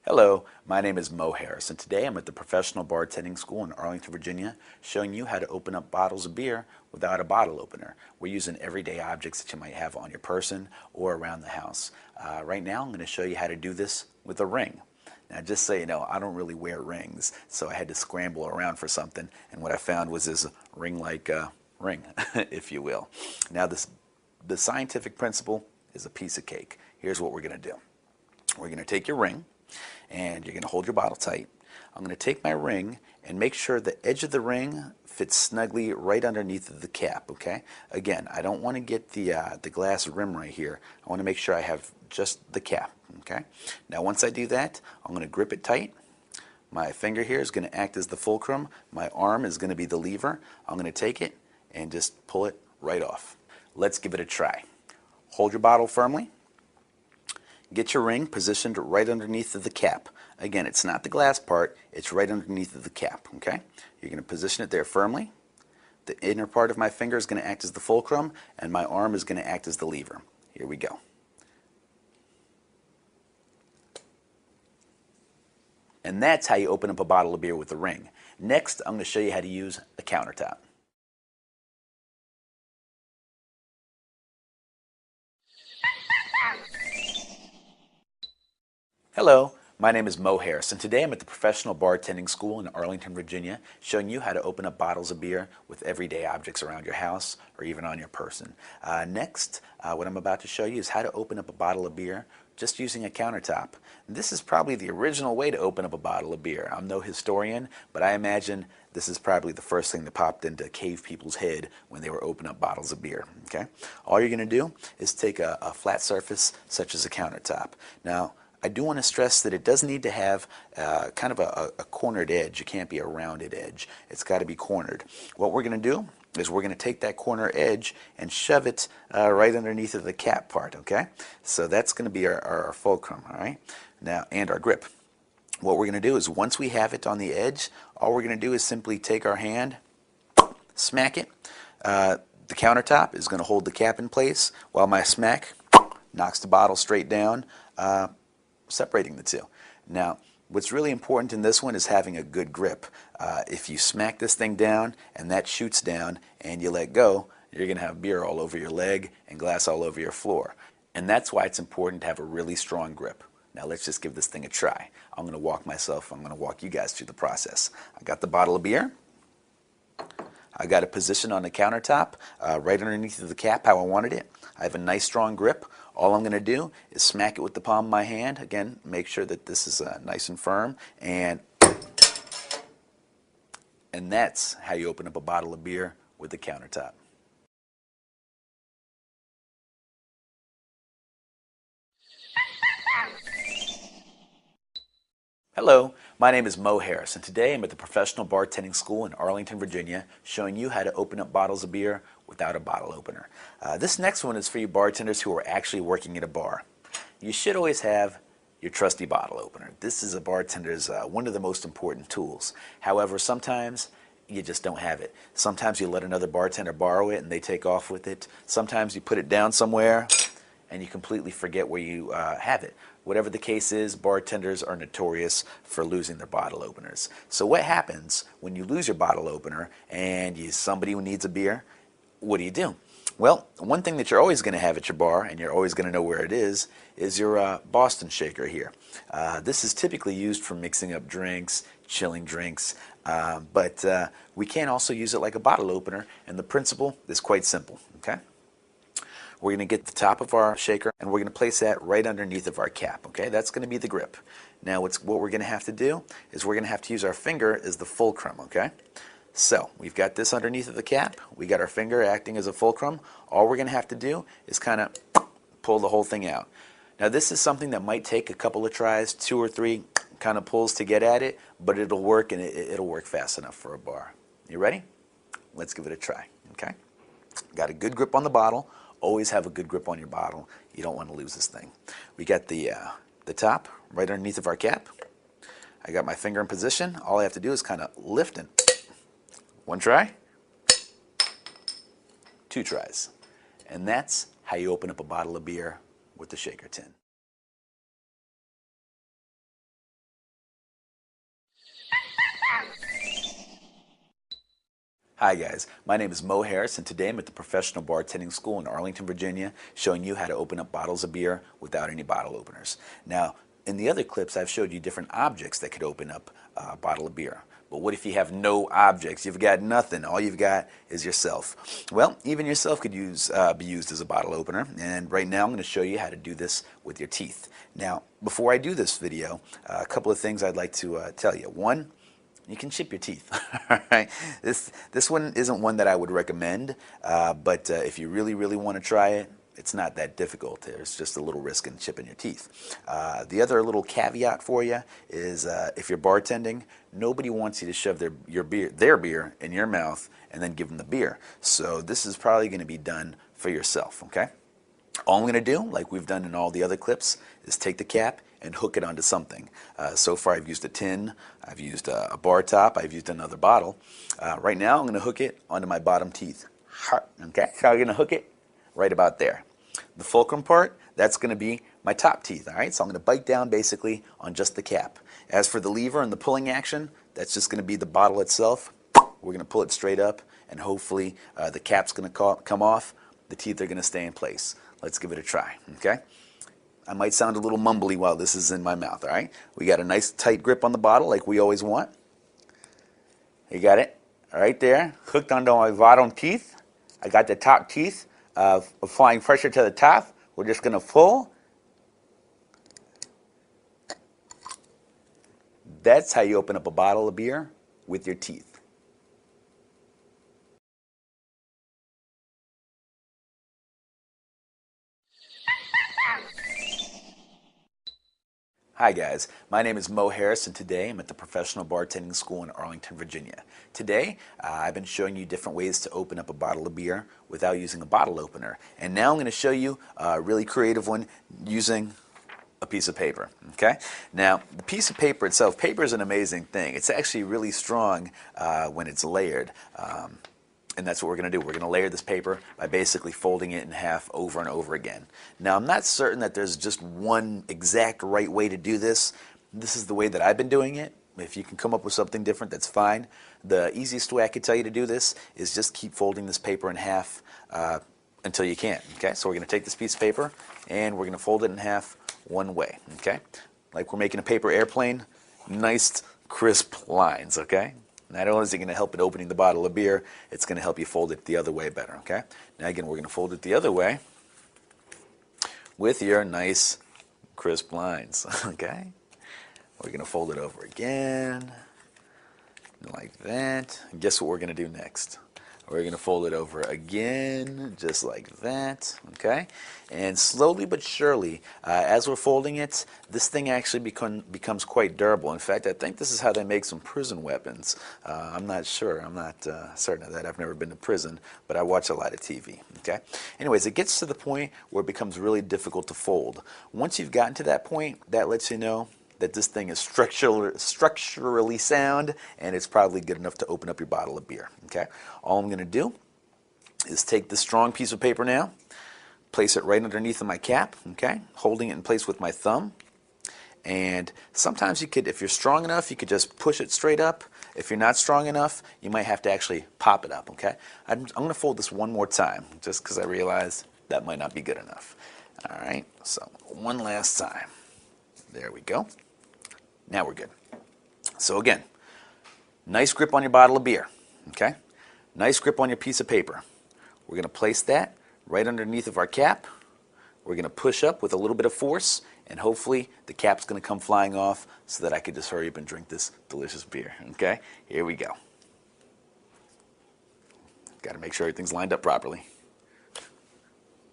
Hello, my name is Mo Harris, and today I'm at the Professional Bartending School in Arlington, Virginia, showing you how to open up bottles of beer without a bottle opener. We're using everyday objects that you might have on your person or around the house. Right now I'm going to show you how to do this with a ring. Now, just so you know, I don't really wear rings, so I had to scramble around for something, and what I found was this ring-like ring, if you will. Now, the scientific principle is a piece of cake. Here's what we're going to do. We're going to take your ring, and you're going to hold your bottle tight. I'm going to take my ring and make sure the edge of the ring fits snugly right underneath the cap, okay? Again, I don't want to get the glass rim right here. I want to make sure I have just the cap, okay? Now once I do that, I'm going to grip it tight. My finger here is going to act as the fulcrum. My arm is going to be the lever. I'm going to take it and just pull it right off. Let's give it a try. Hold your bottle firmly. Get your ring positioned right underneath of the cap. Again, it's not the glass part, it's right underneath of the cap, okay? You're going to position it there firmly. The inner part of my finger is going to act as the fulcrum, and my arm is going to act as the lever. Here we go. And that's how you open up a bottle of beer with a ring. Next, I'm going to show you how to use a countertop. Hello, my name is Mo Harris, and today I'm at the Professional Bartending School in Arlington, Virginia, showing you how to open up bottles of beer with everyday objects around your house or even on your person. Next, what I'm about to show you is how to open up a bottle of beer just using a countertop. This is probably the original way to open up a bottle of beer. I'm no historian, but I imagine this is probably the first thing that popped into cave people's head when they were opening up bottles of beer. Okay? All you're going to do is take a flat surface such as a countertop. Now, I do want to stress that it does need to have kind of a cornered edge. It can't be a rounded edge. It's got to be cornered. What we're going to do is we're going to take that corner edge and shove it right underneath of the cap part, okay? So that's going to be our fulcrum, all right? Now, and our grip. What we're going to do is once we have it on the edge, all we're going to do is simply take our hand, smack it. The countertop is going to hold the cap in place while my smack knocks the bottle straight down, separating the two. Now, what's really important in this one is having a good grip. If you smack this thing down and that shoots down and you let go, you're going to have beer all over your leg and glass all over your floor. And that's why it's important to have a really strong grip. Now let's just give this thing a try. I'm going to walk you guys through the process. I got the bottle of beer. I got it positioned on the countertop right underneath of the cap how I wanted it. I have a nice strong grip. All I'm going to do is smack it with the palm of my hand. Again, make sure that this is nice and firm. And that's how you open up a bottle of beer with the countertop. Hello, my name is Mo Harris, and today I'm at the Professional Bartending School in Arlington, Virginia, showing you how to open up bottles of beer without a bottle opener. This next one is for you bartenders who are actually working at a bar. You should always have your trusty bottle opener. This is a bartender's one of the most important tools. However, sometimes you just don't have it. Sometimes you let another bartender borrow it and they take off with it. Sometimes you put it down somewhere and you completely forget where you have it. Whatever the case is, bartenders are notorious for losing their bottle openers. So what happens when you lose your bottle opener and somebody who needs a beer? What do? Well, one thing that you're always going to have at your bar, and you're always going to know where it is your Boston shaker here. This is typically used for mixing up drinks, chilling drinks, but we can also use it like a bottle opener, and the principle is quite simple, okay? We're going to get the top of our shaker and we're going to place that right underneath of our cap, okay? That's going to be the grip. Now what we're going to have to do is we're going to have to use our finger as the fulcrum, okay? So we've got this underneath of the cap. We got our finger acting as a fulcrum. All we're going to have to do is kind of pull the whole thing out. Now this is something that might take a couple of tries, 2 or 3 kind of pulls to get at it, but it'll work, and it'll work fast enough for a bar. You ready? Let's give it a try, okay? Got a good grip on the bottle. Always have a good grip on your bottle. You don't want to lose this thing. We got the top right underneath of our cap. I got my finger in position. All I have to do is kind of lift and 1 try, 2 tries. And that's how you open up a bottle of beer with the shaker tin. Hi guys, my name is Mo Harris and today I'm at the Professional Bartending School in Arlington, Virginia, showing you how to open up bottles of beer without any bottle openers. Now, in the other clips I've showed you different objects that could open up a bottle of beer. But what if you have no objects? You've got nothing. All you've got is yourself. Well, even yourself could be used as a bottle opener, and right now I'm going to show you how to do this with your teeth. Now, before I do this video, a couple of things I'd like to tell you. One, you can chip your teeth. All right? This one isn't one that I would recommend, but if you really want to try it, it's not that difficult. There's just a little risk in chipping your teeth. The other little caveat for you is if you're bartending, nobody wants you to shove their beer in your mouth and then give them the beer. So this is probably going to be done for yourself, okay? All I'm going to do, like we've done in all the other clips, is take the cap and hook it onto something. So far I've used a tin, I've used a bar top, I've used another bottle. Right now I'm going to hook it onto my bottom teeth. Okay, so I'm going to hook it right about there. The fulcrum part, that's going to be my top teeth. All right, so I'm going to bite down basically on just the cap. As for the lever and the pulling action, that's just going to be the bottle itself. We're going to pull it straight up and hopefully the cap's going to come off. The teeth are going to stay in place. Let's give it a try, okay? I might sound a little mumbly while this is in my mouth, all right? We got a nice tight grip on the bottle like we always want. You got it right there, hooked onto my bottom teeth. I got the top teeth applying pressure to the top. We're just going to pull. That's how you open up a bottle of beer with your teeth. Hi guys, my name is Mo Harris and today I'm at the Professional Bartending School in Arlington, Virginia. Today I've been showing you different ways to open up a bottle of beer without using a bottle opener. And now I'm going to show you a really creative one using a piece of paper. Okay? Now the piece of paper itself, paper is an amazing thing. It's actually really strong when it's layered. And that's what we're going to do. We're going to layer this paper by basically folding it in half over and over again. Now, I'm not certain that there's just one exact right way to do this. This is the way that I've been doing it. If you can come up with something different, that's fine. The easiest way I could tell you to do this is just keep folding this paper in half until you can. Okay, so we're going to take this piece of paper and we're going to fold it in half one way. Okay, like we're making a paper airplane, nice crisp lines. Okay. Not only is it going to help in opening the bottle of beer, it's going to help you fold it the other way better, okay? Now again, we're going to fold it the other way with your nice crisp lines, okay? We're going to fold it over again, like that. And guess what we're going to do next? We're going to fold it over again, just like that, okay? And slowly but surely, as we're folding it, this thing actually becomes quite durable. In fact, I think this is how they make some prison weapons. I'm not sure. I'm not certain of that. I've never been to prison, but I watch a lot of TV, okay? Anyways, it gets to the point where it becomes really difficult to fold. Once you've gotten to that point, that lets you know that this thing is structurally sound and it's probably good enough to open up your bottle of beer. Okay, all I'm going to do is take this strong piece of paper now, place it right underneath of my cap, okay, holding it in place with my thumb. And sometimes you could, if you're strong enough, you could just push it straight up. If you're not strong enough, you might have to actually pop it up, okay? I'm going to fold this one more time just because I realized that might not be good enough. All right, so one last time. There we go. Now we're good. So again, nice grip on your bottle of beer, okay? Nice grip on your piece of paper. We're going to place that right underneath of our cap. We're going to push up with a little bit of force, and hopefully the cap's going to come flying off so that I can just hurry up and drink this delicious beer, okay? Here we go. Got to make sure everything's lined up properly.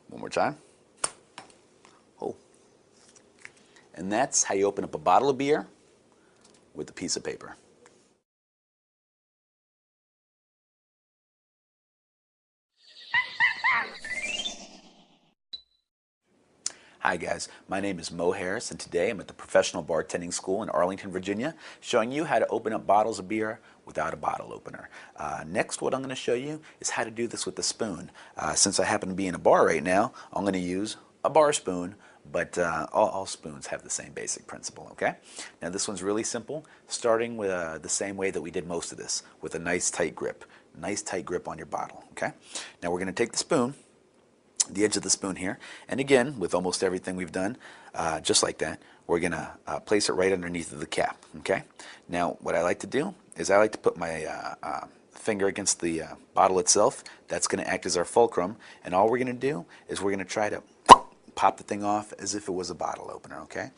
One more time. Oh. And that's how you open up a bottle of beer with a piece of paper. Hi guys, my name is Mo Harris and today I'm at the Professional Bartending School in Arlington, Virginia, showing you how to open up bottles of beer without a bottle opener. Next, what I'm going to show you is how to do this with a spoon. Since I happen to be in a bar right now, I'm going to use a bar spoon, but all spoons have the same basic principle, okay? Now this one's really simple, starting with the same way that we did most of this, with a nice tight grip. nice tight grip on your bottle, okay? Now we're going to take the spoon, the edge of the spoon here, and again, with almost everything we've done, just like that, we're going to place it right underneath of the cap, okay? Now, what I like to do is I like to put my finger against the bottle itself. That's going to act as our fulcrum, and all we're going to do is we're going to try to pop the thing off as if it was a bottle opener, okay?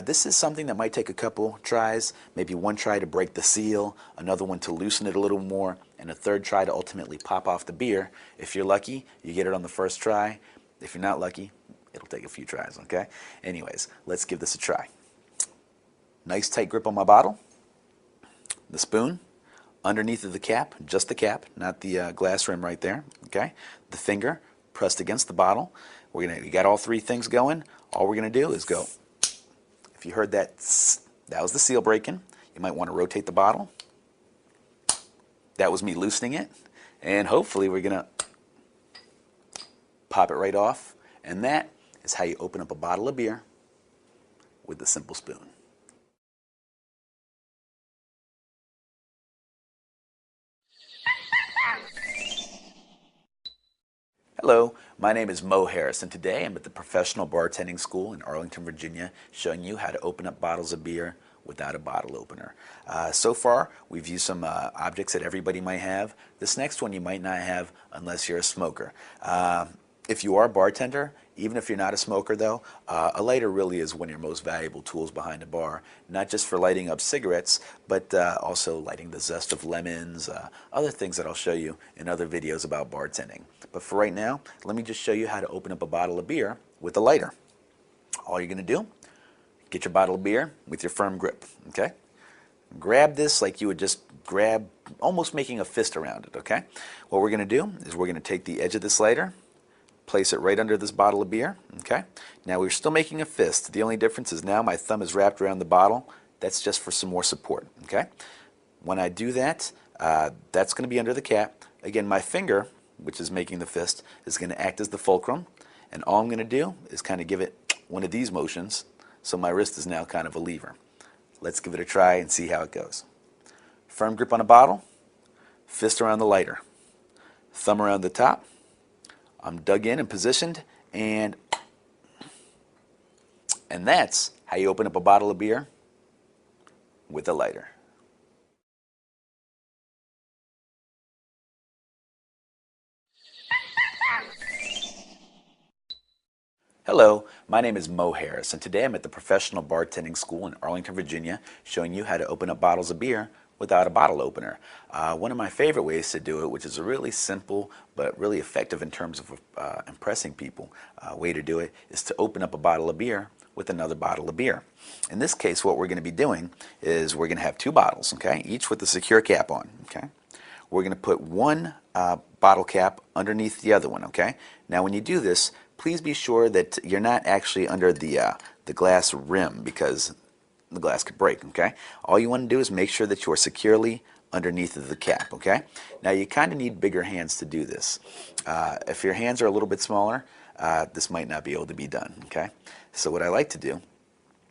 This is something that might take a couple tries, maybe one try to break the seal, another one to loosen it a little more, and a third try to ultimately pop off the beer. If you're lucky, you get it on the first try. If you're not lucky, it'll take a few tries, okay? Anyways, let's give this a try. Nice tight grip on my bottle. The spoon underneath of the cap, just the cap, not the glass rim right there, okay? The finger pressed against the bottle. We got all three things going. All we're gonna do is go. If you heard that, that was the seal breaking. You might want to rotate the bottle. That was me loosening it. And hopefully we're gonna pop it right off. And that is how you open up a bottle of beer with the simple spoon. Hello, my name is Mo Harris, and today I'm at the Professional Bartending School in Arlington, Virginia, showing you how to open up bottles of beer without a bottle opener. So far, we've used some objects that everybody might have. This next one you might not have unless you're a smoker. If you are a bartender, even if you're not a smoker though, a lighter really is one of your most valuable tools behind a bar, not just for lighting up cigarettes, but also lighting the zest of lemons, other things that I'll show you in other videos about bartending. But for right now, let me just show you how to open up a bottle of beer with a lighter. All you're going to do, get your bottle of beer with your firm grip, okay? Grab this like you would just grab, almost making a fist around it, okay? What we're going to do is we're going to take the edge of this lighter, place it right under this bottle of beer, okay? Now we're still making a fist. The only difference is now my thumb is wrapped around the bottle. That's just for some more support, okay? When I do that, that's going to be under the cap. Again, my finger, which is making the fist, is going to act as the fulcrum, and all I'm going to do is kind of give it one of these motions, so my wrist is now kind of a lever. Let's give it a try and see how it goes. Firm grip on a bottle, fist around the lighter, thumb around the top. I'm dug in and positioned, and that's how you open up a bottle of beer with a lighter. Hello, my name is Mo Harris, and today I'm at the Professional Bartending School in Arlington, Virginia, showing you how to open up bottles of beer without a bottle opener. One of my favorite ways to do it, which is a really simple but really effective in terms of impressing people, way to do it, is to open up a bottle of beer with another bottle of beer. In this case, what we're going to be doing is we're going to have two bottles, okay, each with a secure cap on, okay? We're going to put one bottle cap underneath the other one, okay? Now when you do this, please be sure that you're not actually under the glass rim, because the glass could break, okay? All you want to do is make sure that you are securely underneath of the cap, okay? Now you kind of need bigger hands to do this. If your hands are a little bit smaller, this might not be able to be done, okay? So what I like to do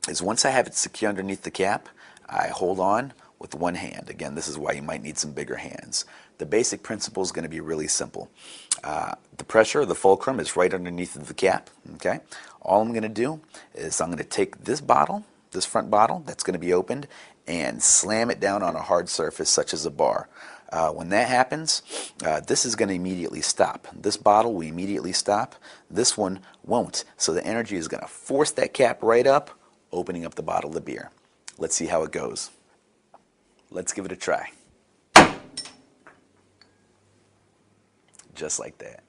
is once I have it secure underneath the cap, I hold on with one hand. Again, this is why you might need some bigger hands. The basic principle is going to be really simple. The pressure, the fulcrum, is right underneath the cap, okay? All I'm going to do is I'm going to take this bottle, this front bottle that's going to be opened, and slam it down on a hard surface such as a bar. When that happens, this is going to immediately stop. This bottle will immediately stop. This one won't. So the energy is going to force that cap right up, opening up the bottle of beer. Let's see how it goes. Let's give it a try. Just like that.